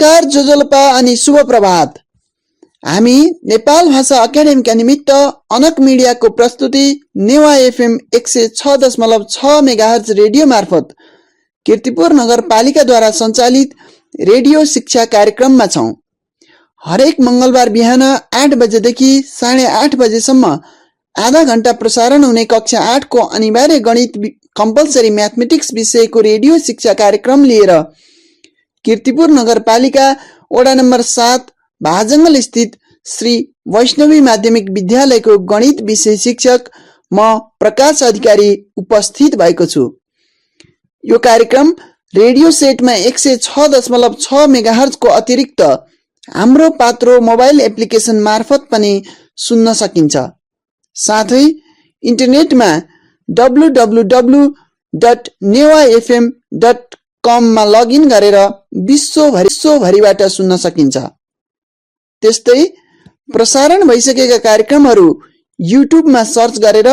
नमस्कार जोजोलपा अनि शुभ प्रभात। हामी नेपाल भाषा अकाडेमीका निमित्त अनक मिडियाको प्रस्तुति नेवा एफएम 106.6 मेगाहर्ज रेडियो मार्फत कीर्तिपुर नगरपालिकाद्वारा सञ्चालित रेडियो शिक्षा कार्यक्रममा छौं। हरेक मंगलबार बिहान 8 बजेदेखि 8:30 बजेसम्म आधा घण्टा प्रसारण हुने कक्षा 8 को अनिवार्य गणित कम्पलसरी म्याथमेटिक्स विषयको रेडियो शिक्षा कार्यक्रम लिएर कीर्तिपुर नगरपालिका वडा नम्बर 7 भाजङ्गल स्थित श्री वैष्णवी माध्यमिक विद्यालयको गणित विषय शिक्षक म प्रकाश अधिकारी उपस्थित भएको छु। यो कार्यक्रम रेडियो सेटमा 106.6 मेगाहर्ज को अतिरिक्त हाम्रो पात्रो मोबाइल एप्लिकेसन मार्फत पनि सुन्न सकिन्छ। साथै इन्टरनेटमा www.newafm.com मा लगइन गरेर विश्वभरिबाट सुन्न सकिन्छ। त्यस्तै प्रसारण भइसकेका कार्यक्रमहरू युट्युबमा सर्च गरेर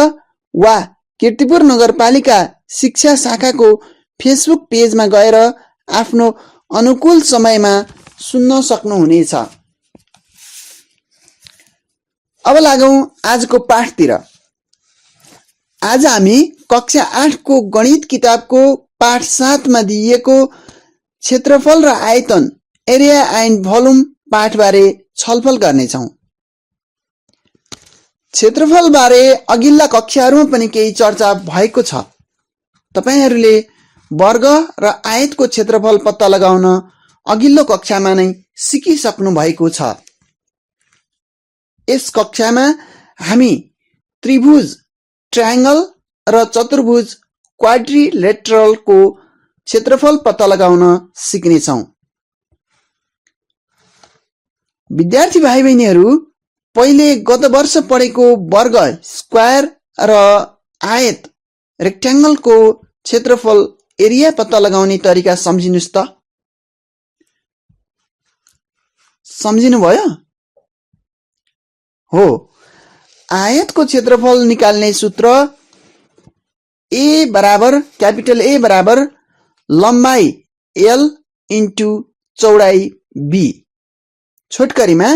वा कीर्तिपुर नगरपालिका शिक्षा शाखाको फेसबुक पेजमा गएर आफ्नो अनुकूल समयमा सुन्न सक्नुहुनेछ। अब लागौं आजको पाठतिर। आज हामी कक्षा 8 को गणित किताबको पाठ 7 मा दिइएको क्षेत्रफल र आयतन एरिया एन्ड भोल्युम पाठबारे छलफल गर्नेछौं। क्षेत्रफल बारे अघिल्ला कक्षाहरूमा पनि केही चर्चा भएको छ। तपाईहरूले वर्ग र आयतको क्षेत्रफल पत्ता लगाउन अघिल्लो कक्षामा नै सिकिसक्नु भएको छ। यस कक्षामा हामी त्रिभुज ट्रायंगल र चतुर्भुज क्वाड्रिलेटरलको क्षेत्रफल पत्ता लगाउन सिक्नेछौं। विद्यार्थी भाइ बहिनीहरू, पहिले गत वर्ष पढेको वर्ग स्क्वायर र आयत रेक्ट्याङ्गलको क्षेत्रफल एरिया पत्ता लगाउने तरिका सम्झिनुस् त। सम्झिनुभयो? हो। आयतको क्षेत्रफल निकाल्ने सूत्र क्यापिटल ए बराबर लम्बाई L इन्टु चौडाई B। छोटकरीमा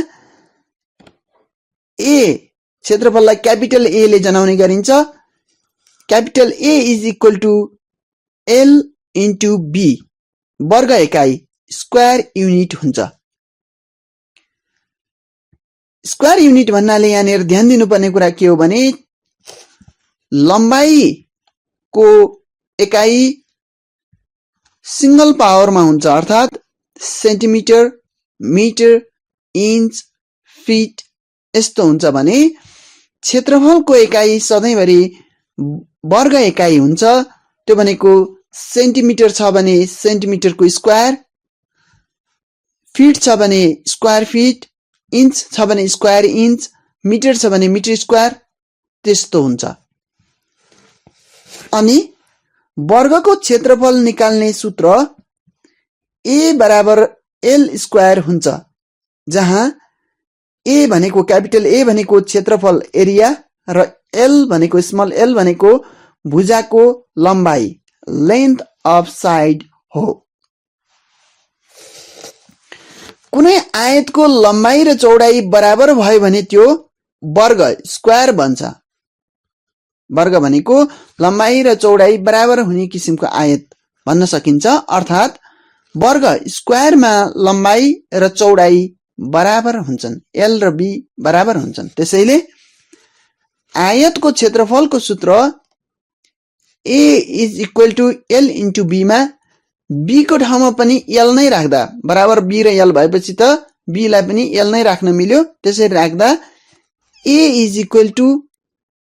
ए क्षेत्रफललाई क्यापिटल ए ले जनाउने गरिन्छ। Capital A is equal to L into B वर्ग एकाइ स्क्वायर युनिट हुन्छ। स्क्वायर युनिट भन्नाले यहाँनिर ध्यान दिनुपर्ने कुरा के हो भने लम्बाइको एकाइ सिंगल पावरमा हुन्छ, अर्थात् सेन्टिमिटर, मिटर, इन्च, फिट यस्तो हुन्छ भने क्षेत्रफलको एकाइ सधैँभरि वर्ग एकाइ हुन्छ। त्यो भनेको सेन्टिमिटर छ भने सेन्टिमिटरको स्क्वायर, फिट छ भने स्क्वायर फिट, इन्च छ भने स्क्वायर इन्च, मिटर छ भने मिटर स्क्वायर त्यस्तो हुन्छ। अनि वर्गको क्षेत्रफल निकाल्ने सूत्र A बराबर L स्क्वायर हुन्छ, जहाँ A भनेको क्यापिटल A भनेको क्षेत्रफल एरिया र L भनेको स्मल l भनेको भुजाको लम्बाई लेन्थ अफ साइड हो। कुनै आयतको लम्बाई र चौडाई बराबर भयो भने त्यो वर्ग स्क्वायर बन्छ। वर्ग भनेको लम्बाई र चौडाई बराबर हुने किसिमको आयत भन्न सकिन्छ, अर्थात् वर्ग स्क्वायरमा लम्बाई र चौडाई बराबर हुन्छन्, L र B बराबर हुन्छन्। त्यसैले आयतको क्षेत्रफलको सूत्र A is equal to L into B मा B को ठाउँमा पनि L नै राख्दा बराबर B र L भएपछि त B लाई पनि L नै राख्न मिल्यो। त्यसरी राख्दा A is equal to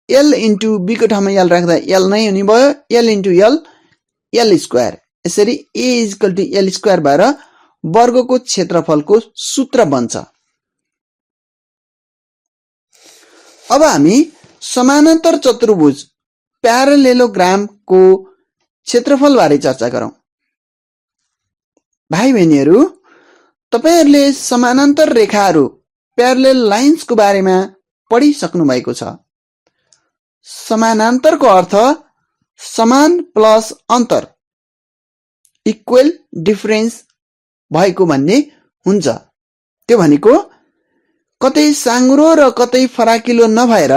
L into B को ठाउँमा L राख्दा L नै हुने भयो। L into L L square. यसरी A is equal to L square भएर वर्गको क्षेत्रफलको सूत्र बन्छ। अब हामी समानान्तर चतुर्भुज प्यारालेलोग्रामको क्षेत्रफल बारे चर्चा गरौं। भाइ बहिनीहरू, तपाईहरूले समानान्तर रेखाहरू प्यारलेल लाइन्सको बारेमा पढिसक्नु भएको छ। समानान्तरको अर्थ समान प्लस अन्तर, इक्वल डिफरेन्स भएको भन्ने हुन्छ। त्यो भनेको कतै साँघुरो र कतै फराकिलो नभएर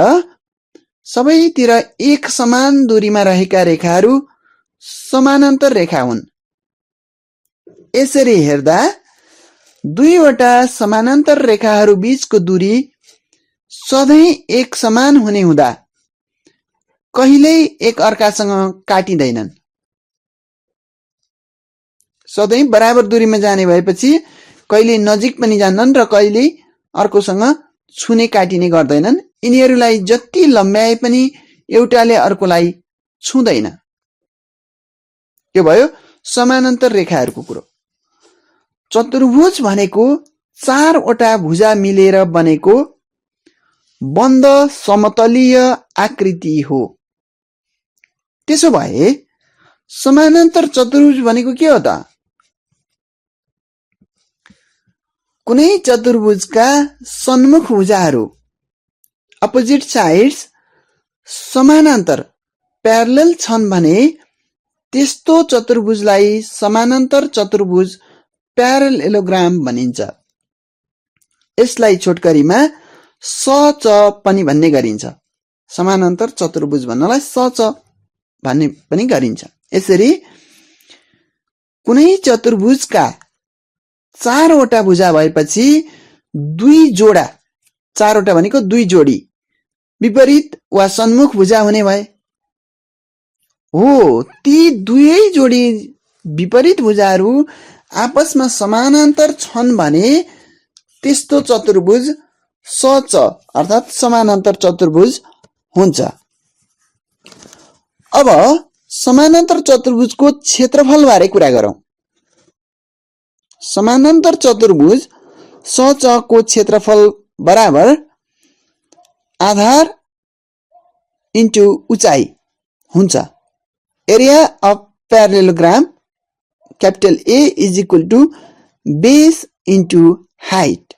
सबैतिर एक समान दूरीमा रहेका रेखाहरू समानान्तर रेखा हुन्। यसरी हेर्दा दुईवटा समानान्तर रेखाहरू बीचको दूरी सधैँ एक समान हुने हुँदा कहिल्यै एक अर्कासँग काटिँदैनन्। सधैँ बराबर दूरीमा जाने भएपछि कहिले नजिक पनि जान्नन् र कहिले अर्कोसँग छुने काटिने गर्दैनन्। यिनीहरूलाई जति लम्ब्याए पनि एउटाले अर्कोलाई छुँदैन। यो भयो समानान्तर रेखाहरूको कुरो। चतुर्भुज भनेको 4 वटा भुजा मिलेर बनेको बन्द समतलीय आकृति हो। त्यसो भए समानान्तर चतुर्भुज भनेको के हो त? कुनै चतुर्भुजका सन्मुख भुजाहरू अपोजिट साइड्स समानान्तर प्यारलल छन् भने त्यस्तो चतुर्भुजलाई समानान्तर चतुर्भुज प्यारलेलोग्राम भनिन्छ। यसलाई छोटकरीमा SC पनि भन्ने गरिन्छ। समानान्तर चतुर्भुज भन्नलाई SC भन्ने पनि गरिन्छ। यसरी कुनै चतुर्भुजका 4 वटा भुजा भएपछि 2 जोडा, 4 वटा भनेको 2 जोडी विपरीत वा सन्मुख भुजा हुने भए हो। ती दुवै जोडी विपरीत भुजाहरू आपसमा समानान्तर छन् भने त्यस्तो चतुर्भुज SC अर्थात् समानान्तर चतुर्भुज हुन्छ। अब समानान्तर चतुर्भुजको क्षेत्रफल बारे कुरा गरौँ। समानान्तर चतुर्भुज SC को क्षेत्रफल बराबर आधार इन्टु उचाइ हुन्छ। Area of parallelogram capital A is equal to base into height.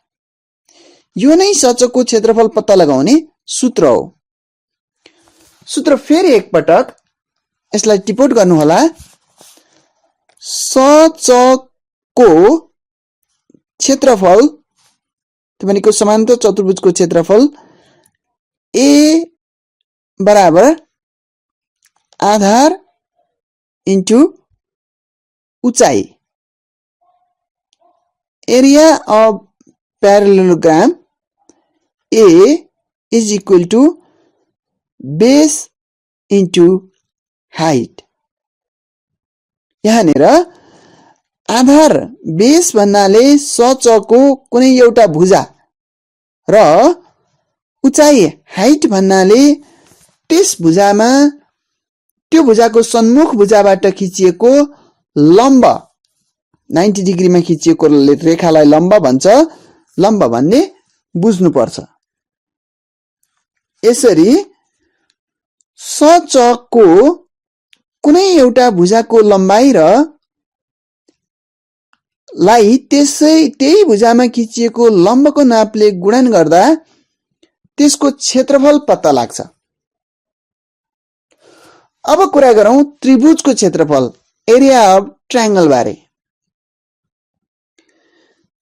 यो नै SC को क्षेत्रफल पत्ता लगाउने सूत्र हो। सूत्र फेरि एकपटक यसलाई टिपोट गर्नुहोला। SC को क्षेत्रफल त्यो भनेको समानान्तर चतुर्भुजको क्षेत्रफल A बराबर आधार इन्टु उचाइ। Area of parallelogram A is equal to base into height. यहाँनिर आधार बेस भन्नाले SC को कुनै एउटा भुजा र उचाइ हाइट भन्नाले त्यस भुजामा त्यो भुजाको सन्मुख भुजाबाट खिचिएको लम्ब 90 डिग्रीमा खिचिएको रेखालाई लम्ब भन्छ। लम्ब भन्ने बुझ्नुपर्छ। यसरी SC को कुनै एउटा भुजाको लम्बाइ र लाई त्यही भुजामा खिचिएको लम्बको नापले गुणन गर्दा त्यसको क्षेत्रफल पत्ता लाग्छ। अब कुरा गरौँ त्रिभुजको क्षेत्रफल एरिया अफ ट्रायंगल बारे।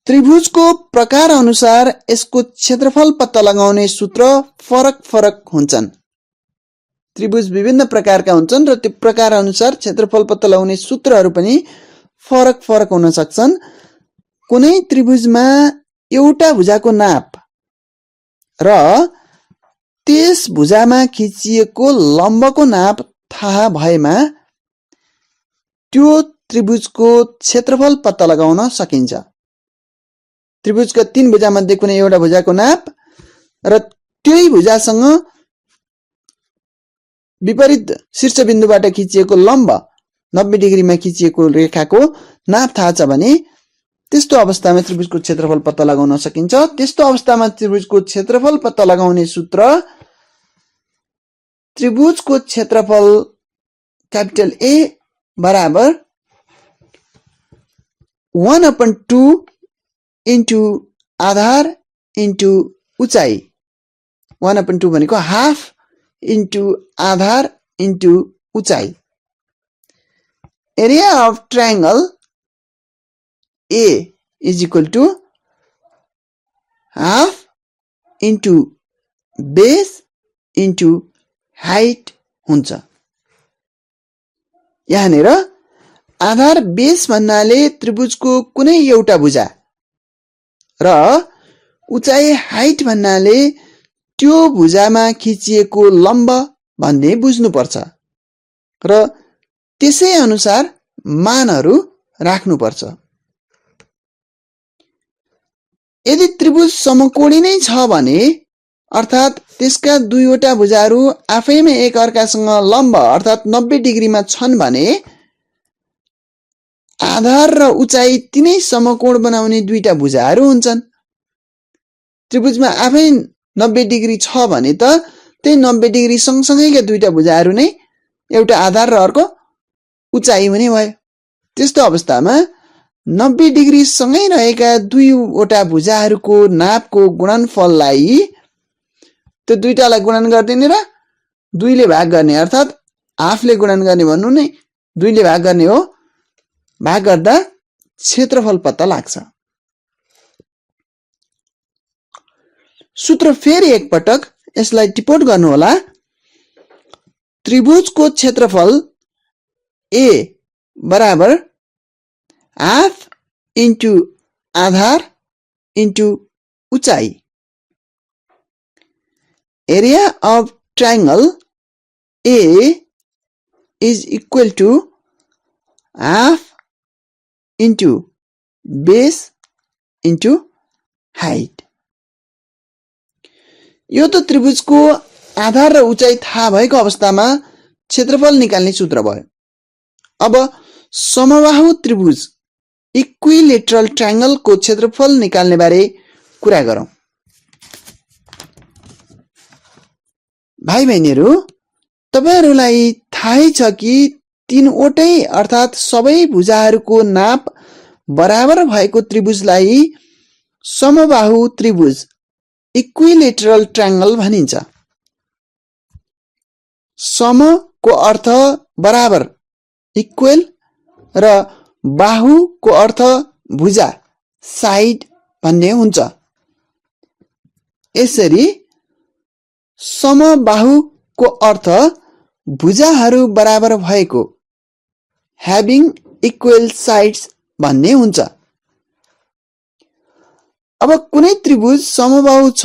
त्रिभुजको प्रकार अनुसार यसको क्षेत्रफल पत्ता लगाउने सूत्र फरक हुन्छन्। त्रिभुज विभिन्न प्रकारका हुन्छन् र त्यो प्रकार अनुसार क्षेत्रफल पत्ता लगाउने सूत्रहरू पनि फरक हुन सक्छन्। कुनै त्रिभुजमा एउटा भुजाको नाप र त्यस भुजामा खिचिएको लम्बको नाप थाहा भएमा त्यो त्रिभुजको क्षेत्रफल पत्ता लगाउन सकिन्छ। त्रिभुजका 3 भुजा मध्ये कुनै एउटा भुजाको नाप र त्यही भुजासँग विपरीत शीर्षबिन्दुबाट खिचिएको लम्ब 90 डिग्रीमा खिचिएको रेखाको नाप थाहा छ भने त्यस्तो अवस्थामा त्रिभुजको क्षेत्रफल पत्ता लगाउन सकिन्छ। त्यस्तो अवस्थामा त्रिभुजको क्षेत्रफल पत्ता लगाउने सूत्र त्रिभुजको क्षेत्रफल कैपिटल A बराबर 1/2 इन्टु आधार इन्टु उचाइ। 1/2 भनेको हाफ इन्टु आधार इन्टु उचाइ। Area of triangle A is equal to half into base into height हुन्छ। यहाँनिर आधार बेस भन्नाले त्रिभुजको कुनै एउटा भुजा र उचाइ हाइट भन्नाले त्यो भुजामा खिचिएको लम्ब भन्ने बुझ्नुपर्छ र त्यसै अनुसार मानहरू राख्नुपर्छ। यदि त्रिभुज समकोणी नै छ भने अर्थात् त्यसका दुईवटा भुजाहरू आफैमा एक अर्कासँग लम्ब अर्थात् 90 डिग्रीमा छन् भने आधार र उचाइ तिनै समकोण बनाउने दुईटा भुजाहरू हुन्छन्। त्रिभुजमा आफै 90 डिग्री छ भने त त्यही 90 डिग्री सँगसँगैका दुईटा भुजाहरू नै एउटा आधार र अर्को उचाइ हुने भयो। त्यस्तो अवस्थामा 90 डिग्री सँगै रहेका दुईवटा भुजाहरूको नापको गुणनफललाई त्यो दुईटालाई गुणन गरिदिने र 2 ले भाग गर्ने अर्थात् हाफले गुणन गर्ने भन्नु नै 2 ले भाग गर्ने हो। भाग गर्दा क्षेत्रफल पत्ता लाग्छ। सूत्र फेरि एकपटक यसलाई टिपोट गर्नुहोला। त्रिभुजको क्षेत्रफल ए बराबर हाफ इन्टु आधार इन्टु उचाइ। Area of triangle A is equal to half into base into height. यो त त्रिभुजको आधार र उचाइ थाहा भएको अवस्थामा क्षेत्रफल निकाल्ने सूत्र भयो। अब समबाहु त्रिभुज इक्विलेटरल ट्रायंगलको क्षेत्रफल निकाल्ने बारे कुरा गरौँ। भाइ बहिनीहरू, तपाईहरुलाई थाहै छ कि तीनवटै अर्थात् सबै भुजाहरूको नाप बराबर भएको त्रिभुजलाई समबाहु त्रिभुज इक्विलेटरल ट्रायंगल भनिन्छ। सम को अर्थ बराबर इक्वल र बाहु को अर्थ भुजा साइड भन्ने हुन्छ। यसरी समबाहु को अर्थ भुजाहरू बराबर भएको having equal sides भन्ने हुन्छ। अब कुनै त्रिभुज समबाहु छ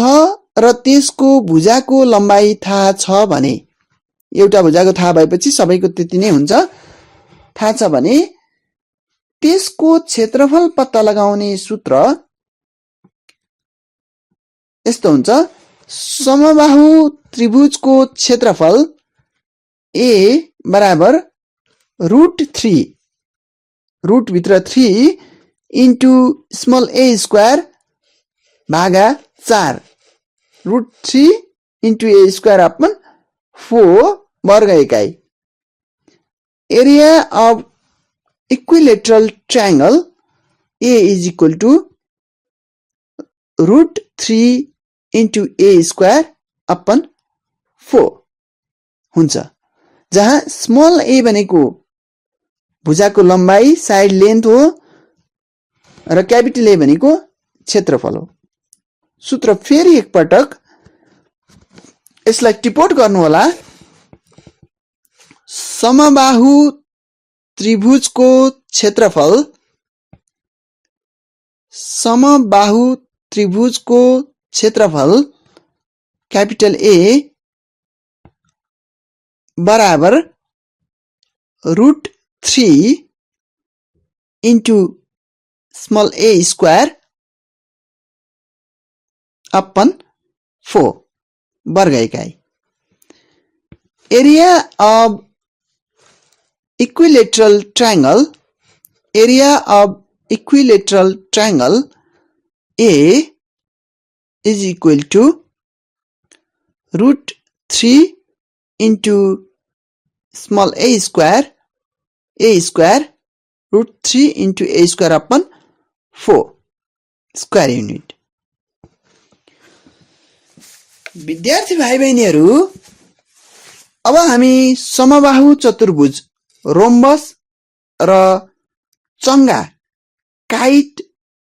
र त्यसको भुजाको लम्बाइ थाहा छ भने एउटा भुजाको थाहा भएपछि सबैको त्यति नै हुन्छ। थाहा छ भने त्यसको क्षेत्रफल पत्ता लगाउने सूत्र यस्तो हुन्छ। समबाहु त्रिभुजको क्षेत्रफल ए बराबर √3 रुट भित्र 3 इन्टु स्मल ए स्क्वायर भागा 4 √3 इन्टु ए स्क्वायर अपन 4 वर्ग इकाइ। Area of equilateral triangle A is equal to √3 into A square upon 4 हुन्छ, जहाँ स्मल ए भनेको भुजाको लम्बाइ साइड लेन्थ हो र क्यापिटल ए भनेको क्षेत्रफल हो। सूत्र फेरि एकपटक यसलाई टिपोट गर्नुहोला। समबाहु त्रिभुजको क्षेत्रफल क्यापिटल ए बराबर √3 इन्टु स्मल ए स्क्वायर अपन 4 वर्ग इकाइ। Area of equilateral triangle A is equal to √3 into small a square √3 into a square upon 4 square unit। विद्यार्थी भाइ बहिनीहरू, अब हामी समबाहु चतुर्भुज रोम्बस र चंगा काइट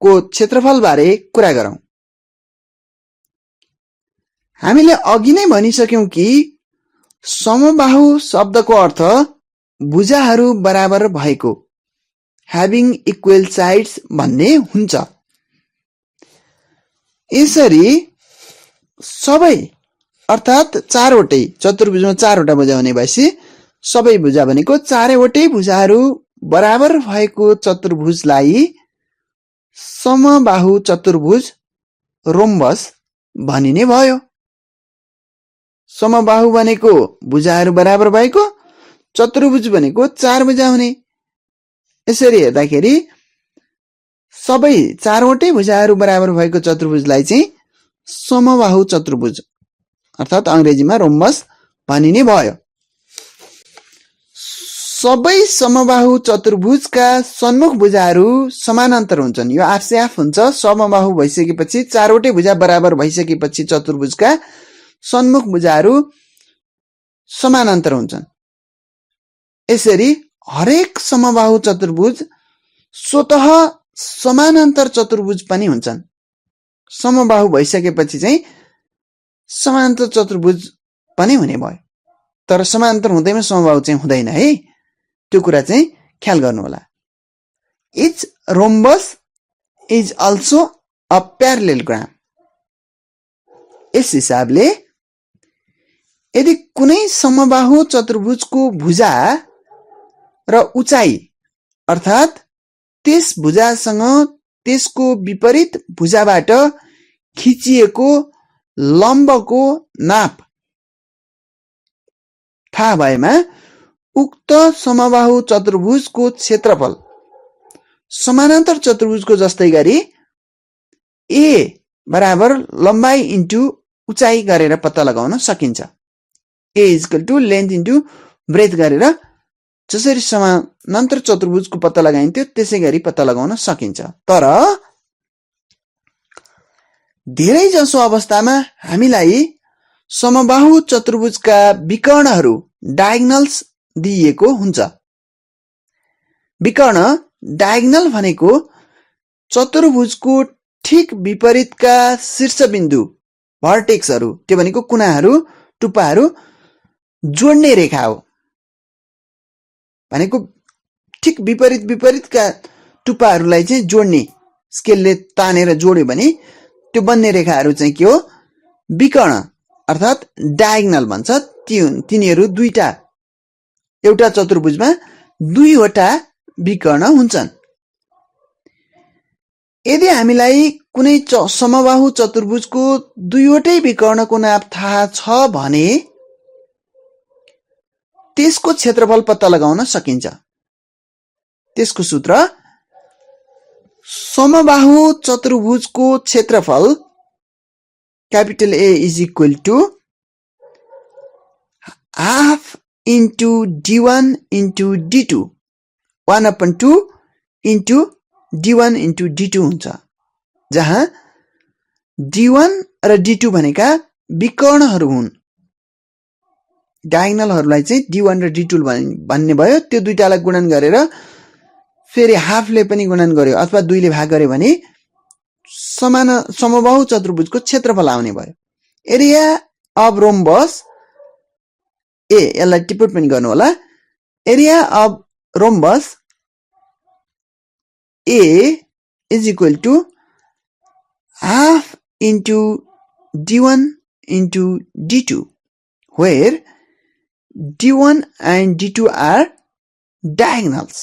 को क्षेत्रफल बारे कुरा गरौं। हामीले अघि नै भनिसक्यौं कि समबाहु शब्दको अर्थ भुजाहरू बराबर भएको, having equal sides भन्ने हुन्छ। यसरी सबै अर्थात चारवटै चतुर्भुजमा चारवटा भुजा हुने भएपछि सबै भुजा भनेको चारैवटै भुजाहरू बराबर भएको चतुर्भुजलाई समबाहु चतुर्भुज रोम्बस भनिने भयो। समबाहु भनेको भुजाहरू बराबर भएको, चतुर्भुज भनेको चार भुजा हुने। यसरी हेर्दाखेरि सबै चारवटै भुजाहरू बराबर भएको चतुर्भुजलाई चाहिँ समबाहु चतुर्भुज अर्थात अंग्रेजीमा रोम्बस भनिने भयो। सबै समबाहु चतुर्भुजका सन्मुख भुजाहरू समानान्तर हुन्छन्। यो आफसे आफ हुन्छ। समबाहु भइसकेपछि चारवटै भुजा बराबर भइसकेपछि चतुर्भुजका सन्मुख भुजाहरू समानान्तर हुन्छन्। यसरी हरेक समबाहु चतुर्भुज स्वतः समानान्तर चतुर्भुज पनि हुन्छन्। समबाहु भइसकेपछि चाहिँ समानान्तर चतुर्भुज पनि हुने भयो। तर समानान्तर हुँदैमा समबाहु चाहिँ हुँदैन है, त्यो कुरा चाहिँ ख्याल गर्नु होला। Each rhombus is also a parallelogram. यस हिसाबले यदि कुनै समबाहु चतुर्भुजको भुजा र उचाइ अर्थात त्यस भुजासँग त्यसको विपरीत भुजाबाट खिचिएको लम्बको नाप थाहा भएमा उक्त समबाहु चतुर्भुजको क्षेत्रफल समानान्तर चतुर्भुजको जस्तै गरी ए बराबर लम्बाइ इन्टु उचाइ गरेर पत्ता लगाउन सकिन्छ। A equal to length into breadth गरेर जसरी समानान्तर चतुर्भुजको पत्ता लगाइन्थ्यो त्यसै गरी पत्ता लगाउन सकिन्छ। तर धेरै जसो अवस्थामा हामीलाई समबाहु चतुर्भुजका विकर्णहरू डायगोनल्स दिइएको हुन्छ। विकर्ण डायगोनल भनेको चतुर्भुजको ठिक विपरीतका शीर्षबिन्दु भर्टेक्सहरू, त्यो भनेको कुनाहरू टुप्पाहरू जोड्ने रेखा हो। भनेको ठिक विपरीतका टुप्पाहरूलाई चाहिँ जोड्ने, स्केलले तानेर जोड्यो भने त्यो बन्ने रेखाहरू चाहिँ के हो? विकर्ण अर्थात डायगोनल भन्छ। तिनीहरू दुईटा, एउटा चतुर्भुजमा दुईवटा विकर्ण हुन्छन्। यदि हामीलाई कुनै समबाहु चतुर्भुजको दुईवटै विकर्णको नाप थाहा छ भने त्यसको क्षेत्रफल पत्ता लगाउन सकिन्छ। त्यसको सूत्र समबाहु चतुर्भुजको क्षेत्रफल capital A is equal to half into d1 into d2, 1/2 into d1 into d2 हुन्छ। जहाँ d1 र d2 भनेका विकर्णहरू हुन्। डायगोनलहरूलाई चाहिँ d1 र d2 भन्ने भयो। त्यो दुईटालाई गुणन गरेर फेरि हाफले पनि गुणन गर्यो अथवा 2 ले भाग गर्यो भने समबाहु चतुर्भुजको क्षेत्रफल आउने भयो। एरिया अफ रोम्बस ए, यसलाई टिप्पण पनि गर्नु होला। Area of rhombus A is equal to half into d1 into d2 where d1 and d2 are diagonals.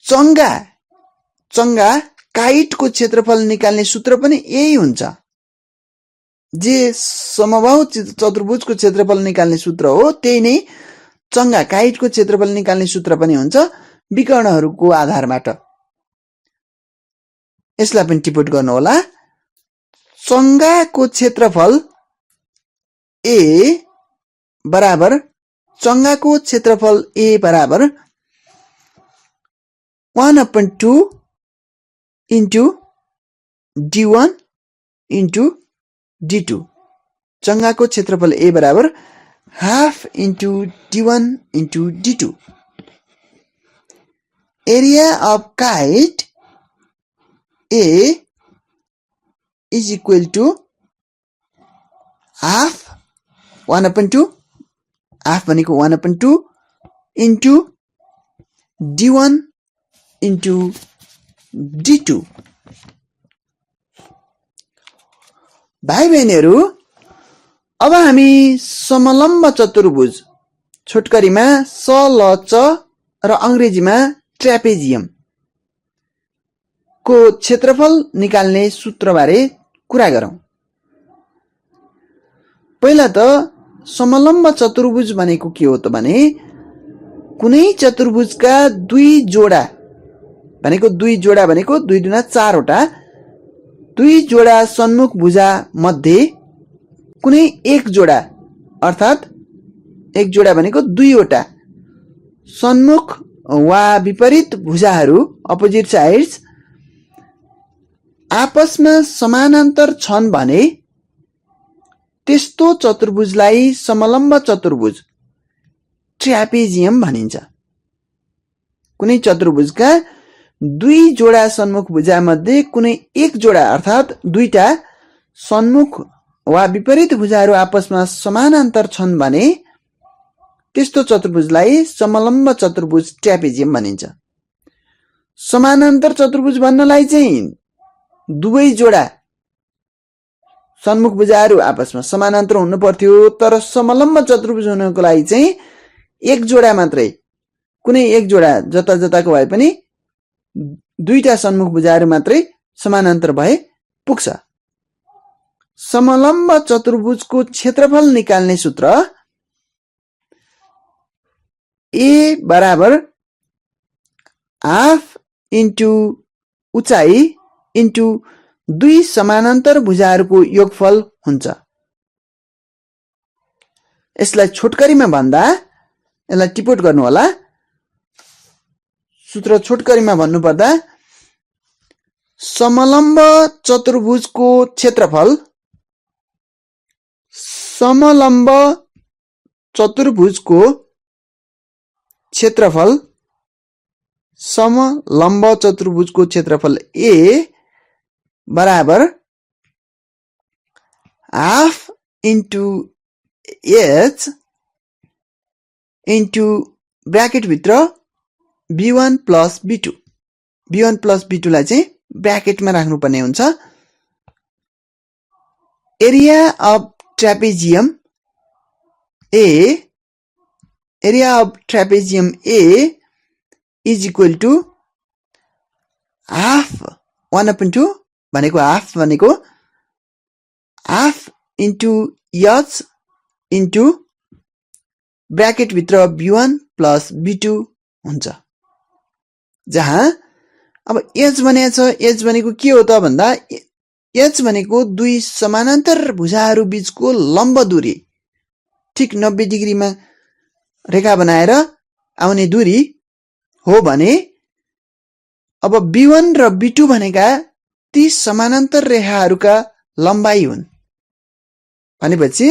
चंगा काइटको क्षेत्रफल निकाल्ने सूत्र पनि यही हुन्छ। जे समबाहु चतुर्भुजको क्षेत्रफल निकाल्ने सूत्र हो त्यही नै चंगा काइटको क्षेत्रफल निकाल्ने सूत्र पनि हुन्छ विकर्णहरूको आधारबाट। यसलाई पनि टिप्पण गर्नु होला। चंगाको क्षेत्रफल ए बराबर चंगाको क्षेत्रफल ए बराबर 1/2 इन्टु d1 इन्टु d2। चंगाको क्षेत्रफल ए बराबर half into d1 into d2। area of kite A is equal to half 1/2 half भनेको 1/2 into d1 into d2 भाइ बहिनीहरु अब हामी समलम्ब चतुर्भुज छोटकरीमा SLC र अंग्रेजीमा ट्र्यापेजियम को क्षेत्रफल निकाल्ने सूत्रबारे कुरा गरौं। पहिला त समलम्ब चतुर्भुज भनेको के हो त भने कुनै चतुर्भुजका दुई जोडा भनेको 2 दुना 4 वटा 2 जोडा सन्मुख भुजा मध्ये कुनै एक जोडा अर्थात एक जोडा भनेको 2 वटा सन्मुख वा विपरीत भुजाहरू अपोजिट साइड्स आपसमा समानान्तर छन् भने त्यस्तो चतुर्भुजलाई समलम्ब चतुर्भुज ट्र्यापेजियम भनिन्छ। कुनै चतुर्भुजका 2 जोडा सन्मुख भुजा मध्ये कुनै एक जोडा अर्थात दुईटा सन्मुख वा विपरीत भुजाहरू आपसमा समानान्तर छन् भने त्यस्तो चतुर्भुजलाई समलम्ब चतुर्भुज ट्र्यापेजियम भनिन्छ। समानान्तर चतुर्भुज भन्नलाई चाहिँ दुवै जोडा सन्मुख भुजाहरू आपसमा समानान्तर हुनु पर्थ्यो, तर समलम्ब चतुर्भुज हुनको लागि चाहिँ एक जोडा मात्रै कुनै एक जोडा जता जताको भए पनि दुईटा सन्मुख भुजाहरू मात्रै समानान्तर भए पुग्छ। समलम्ब चतुर्भुजको क्षेत्रफल निकाल्ने सूत्र A बराबर हाफ इन्टु उचाइ इन्टु 2 समानान्तर भुजाहरूको योगफल हुन्छ। यसलाई छोटकरीमा भन्दा यसलाई टिपोट गर्नु होला। सूत्र छोटकरीमा भन्नुपर्दा समलम्ब चतुर्भुजको क्षेत्रफल समलम्ब चतुर्भुजको क्षेत्रफल A बराबर half into H into bracket भित्र B1 plus B2 B1 plus B2 लाई चाहिँ ब्र्याकेटमा राख्नुपर्ने हुन्छ। Area of trapezium A is equal to half 1/2 भनेको half into H into bracket भित्र B1 प्लस B2 हुन्छ। जहाँ अब H भनेको के हो त भन्दा H भनेको 2 समानान्तर भुजाहरू बीचको लम्ब दूरी ठीक 90 डिग्रीमा रेखा बनाएर आउने दूरी हो भने अब B1 र B2 भनेका ती समानान्तर रेखाहरूका लम्बाई हुन्। भनेपछि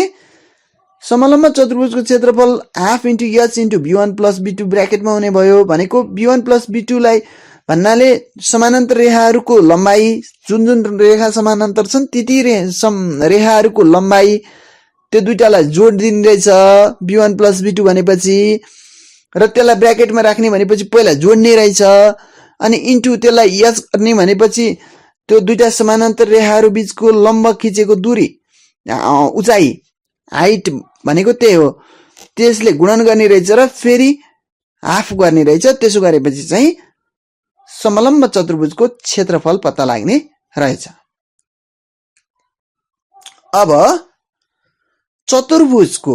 समलम्ब चतुर्भुजको क्षेत्रफल half into H into B1 plus B2 ब्र्याकेटमा हुने भयो भनेको B1 प्लस B2 लाई भन्नाले समानान्तर रेखाहरूको लम्बाई जुन रेखा समानान्तर छन् ती रेखाहरूको लम्बाई त्यो दुईटालाई जोड दिने रहेछ B1 प्लस B2 भनेपछि र त्यसलाई ब्र्याकेटमा राख्ने भनेपछि पहिला जोड्ने रहेछ अनि इन्टु त्यसलाई H गर्ने भनेपछि त्यो दुईटा समानान्तर रेखाहरू बीचको लम्ब खिचेको दूरी उचाइ हाइट भनेको त्यही हो त्यसले गुणन गर्ने रहेछ र फेरि हाफ गर्ने रहेछ। त्यसो गरेपछि चाहिँ समलम्ब चतुर्भुजको क्षेत्रफल पत्ता लाग्ने रहेछ। अब चतुर्भुजको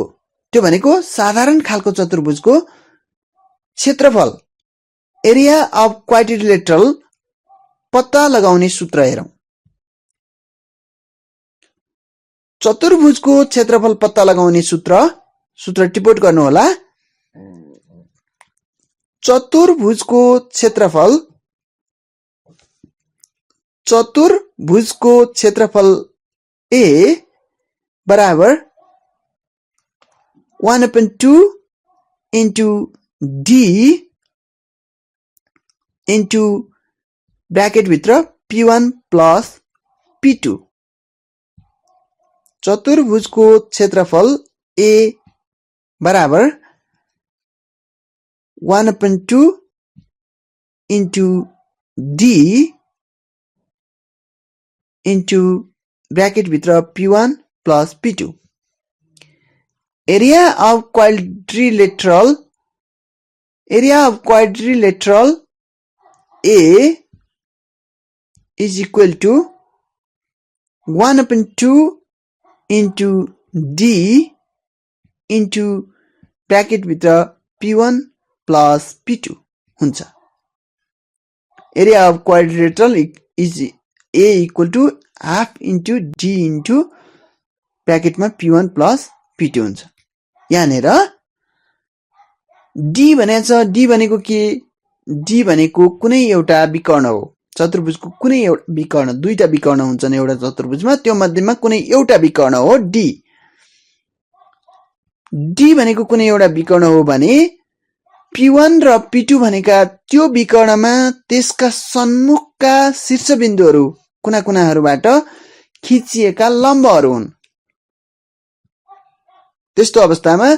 त्यो भनेको साधारण खालको चतुर्भुजको क्षेत्रफल एरिया अफ क्वाड्रिलेटरल पत्ता लगाउने सूत्र हेरौं। चतुर्भुजको क्षेत्रफल पत्ता लगाउने सूत्र टिपोट गर्नु होला। चतुर्भुजको क्षेत्रफल A बराबर 1/2 इन्टु D इन्टु ब्राकेटभित्र P1 प्लस P2। चतुर्भुजको क्षेत्रफल A बराबर 1/2 इन्टु D इन्टु ब्राकेटभित्र P1 plus P2। area of quadrilateral A is equal to 1/2 into D into ब्राकेटभित्र P1 plus P2 हुन्छ। area of quadrilateral is A equal to half into D into ब्राकेटमा P1 plus P2 हुन्छ। यहाँनेर D भनेको छ, D भनेको के? D भनेको कुनै एउटा विकर्ण हो। चतुर्भुजको कुनै एउटा विकर्ण, दुईटा विकर्ण हुन्छन् एउटा चतुर्भुजमा, त्यो मध्येमा कुनै एउटा विकर्ण हो D। D भनेको कुनै एउटा विकर्ण हो भने P1 र P2 भनेका त्यो विकर्णमा त्यसका सन्मुखका शीर्षबिन्दुहरू कुना-कुनाहरूबाट खिचिएका लम्बहरू हुन्। त्यस्तो अवस्थामा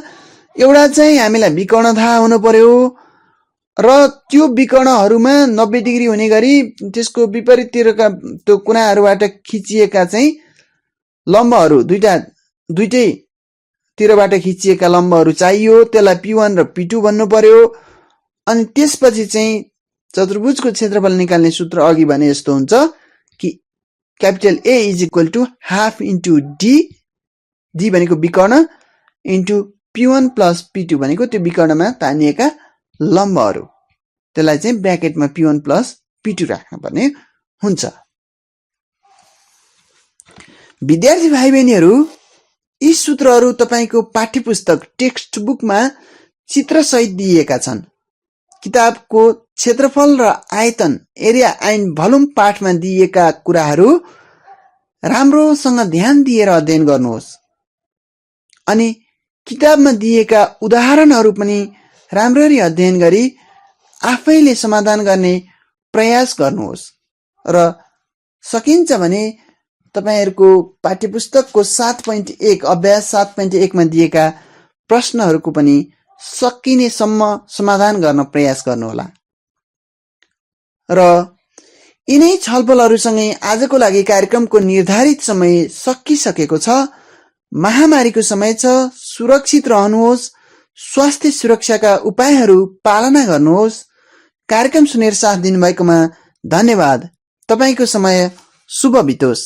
एउटा चाहिँ हामीलाई विकर्ण थाहा हुनु पर्यो र त्यो विकर्णहरूमा 90 डिग्री हुने गरी त्यसको विपरीततिरका त्यो कुनाहरूबाट खिचिएका चाहिँ लम्बहरू दुईटैतिरबाट खिचिएका लम्बहरू चाहियो। त्यसलाई P1 र P2 भन्नु पर्यो। अनि त्यसपछि चाहिँ चतुर्भुजको क्षेत्रफल निकाल्ने सूत्र अघि भने यस्तो हुन्छ कि capital A is equal to half into D, D भनेको विकर्ण, इन्टु P1 प्लस P2 भनेको त्यो विकर्णमा तानिएका लम्बहरू। त्यसलाई चाहिँ ब्राकेटमा P1 प्लस P2 राख्नुपर्ने हुन्छ। विद्यार्थी भाइ बहिनीहरू, यी सूत्रहरू तपाईको पाठ्यपुस्तक टेक्स्ट बुकमा चित्रसहित दिइएका छन्। किताबको क्षेत्रफल र आयतन एरिया एन्ड भोल्युम पाठमा दिइएका कुराहरू राम्रोसँग ध्यान दिएर अध्ययन गर्नुहोस्। अनि किताबमा दिएका उदाहरणहरू पनि राम्ररी अध्ययन गरी आफैले समाधान गर्ने प्रयास गर्नुहोस्। र सकिन्छ भने तपाईहरुको पाठ्यपुस्तकको 7.1 अभ्यास 7.1 मा दिएका प्रश्नहरूको पनि सकिनेसम्म समाधान गर्न प्रयास गर्नुहोला। र यिनै छलफलहरूसँगै आजको लागि कार्यक्रमको निर्धारित समय सकिसकेको छ। महामारीको समय छ, सुरक्षित रहनुहोस्, स्वास्थ्य सुरक्षाका उपायहरू पालना गर्नुहोस्। कार्यक्रम सुनेर साथ दिनुभएकोमा धन्यवाद। तपाईको समय शुभ बितोस्।